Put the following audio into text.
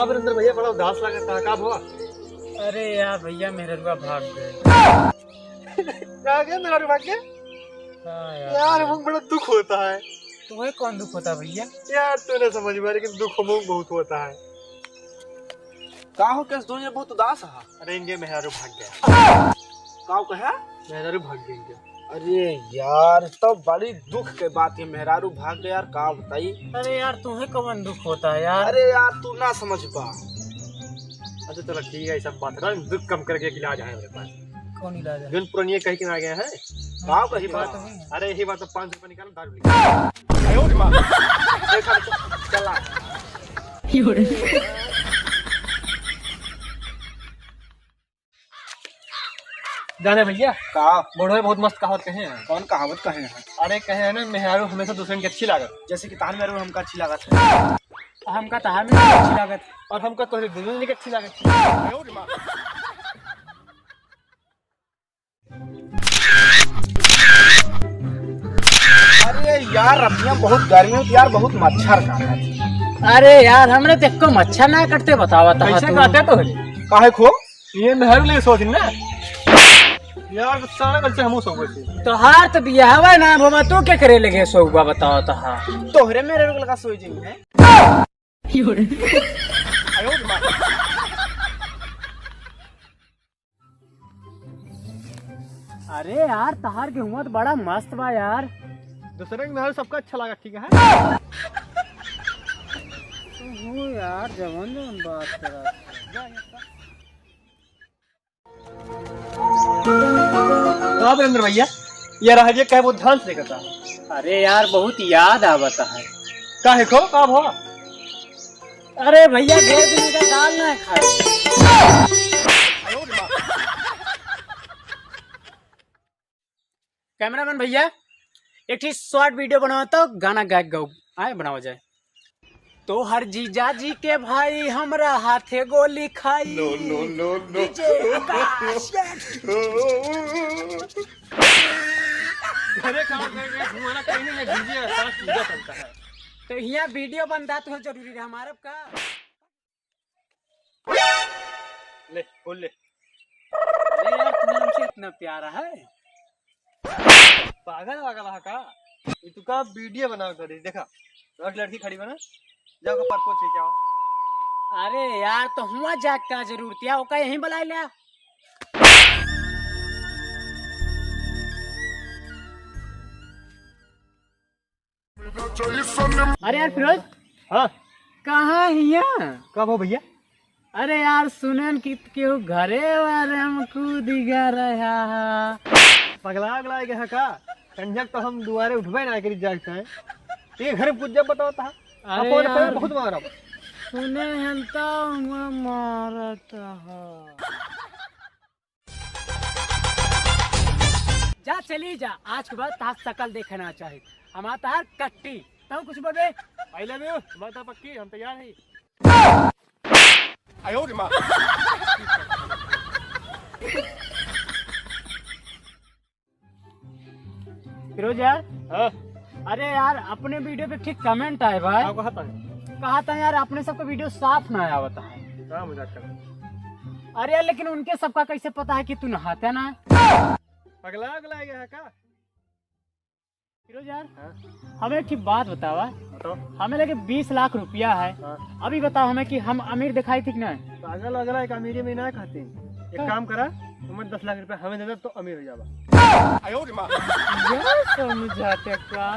कहाँ पर अंदर भैया बड़ा उदास लगा था, कहाँ हुआ? अरे यार भैया मेरे रुआ भाग गए। क्या गया मेरा भाग गया? हाँ यार हमको बड़ा दुख होता है। तुम्हें कौन दुख होता भैया? यार तू ना समझ में, लेकिन दुख हमको बहुत होता है। का हो कैसे दुनिया बहुत उदास है? अरे इनके मेहरारू भाग गया। काव कहे? मेहरारू भाग गए इनके। अरे यार तो बड़ी दुख के बात है, मेहरारू भाग गया यार, का बताई? अरे यार तुम्हें कौन दुख होता है यार? अरे यार तू ना समझ पा। अच्छा चलो ठीक है, सब बात है, दुख कम करके एक इलाज है मेरे पास। कौन इलाज है? जन पुरानी कह के आ गया है। काव कही बात बात? है। अरे यही बात, तो 5 रुपए निकालो, दारू निकालो। देखा चला जाने भैया, का बूढ़े बहुत मस्त कहावत कहे हैं। कौन कहावत कहे हैं? अरे कहे हैं ना, मेहरारू हमेशा दूसरे की अच्छी लागत, जैसे कि तान मेरे हमका अच्छी लागत है। हमका तहार में अच्छी लागत। और हमका तो दूसरे की अच्छी लागत। अरे यार अभियां बहुत गर्मी होती यार, बहुत मच्छर काटता। अरे यार हमने तो को मच्छर ना कटते बतावा था कैसे काटे तो है? काहे खो? ये मेहरारू ले सोच ना यार, सारा बच्चे हमू सो गए। तो हार तो बिया हवा ना बाबा, तू क्या करे लगे सोगवा बताओ तो हाँ। तोहरे मेरे रुक लगा सोई जी है। अरे यार तहार गेहूं तो बड़ा मस्त बा यार। दूसरे के मेहरारू सबका अच्छा लगा, ठीक है? हो यार जवन जवन बात करा। कहाँ पर अंदर भैया? ये रहा कहे बहुत ध्यान से देखता। अरे यार बहुत याद आवता है। काहे को कब हुआ? अरे भैया ढेर दिन का दाल ना खाए। कैमरामैन भैया एक ठीक शॉर्ट वीडियो बनाओ तो गाना गायक गाओ आए बनाओ जाए। तो हर जीजा जी के भाई हमरा हाथे गोली खाई। No no no no. घरे काम करके घुमाना कहीं नहीं, डीजे सारा पूजा चलता है। तो यहाँ वीडियो बनता तो जरूरी है हमारा का। ले बोल ले। अरे यार तुम्हें हमसे इतना प्यारा है। पागल पागल है का? ये तू का वीडियो बनाओ तो देखा, 10 लड़की खड़ी बना, जाओ पर पोछ लेके आओ। अरे यार तो हुआ जाग का जरूरत है, ओका यहीं बुला लिया। अरे यार फिरोज हाँ कहाँ हिया? कब हो भैया? अरे यार सुनन की क्यों घरे वाले हम कूद रहा है। पगला अगला गया का? कंजक तो हम दुआरे उठबे ना करी जागते हैं। ये घर पूजा बताओ था। अरे अपन यार, बहुत मारा। सुने हैं तो मैं मारता है। जा चली जा, आज के बाद तार शकल देखना चाहिए। हमारा तार कट्टी तो कुछ बोले। आई लव यू, बात पक्की, हम तैयार हैं। फिरोज यार, हाँ अरे यार अपने वीडियो पे ठीक कमेंट आए भाई। आपको कहता है कहा था यार अपने सबका वीडियो साफ ना आया होता है। क्या मजाक कर रहा है? अरे यार लेकिन उनके सबका कैसे पता है कि तू नहाता ना? पगला अगला गया का? फिरोज यार हाँ हमें एक ठीक बात बतावा। बताओ। हमें लगे 20 लाख रुपया है। हाँ अभी बताओ हमें कि हम अमीर दिखाई थी कि नहीं? पागल अगला एक अमीरी में ना कहते हैं। एक काम करा, तुम्हें 10 लाख रुपए हमें दे दे तो अमीर हो जावा। ये समझाते का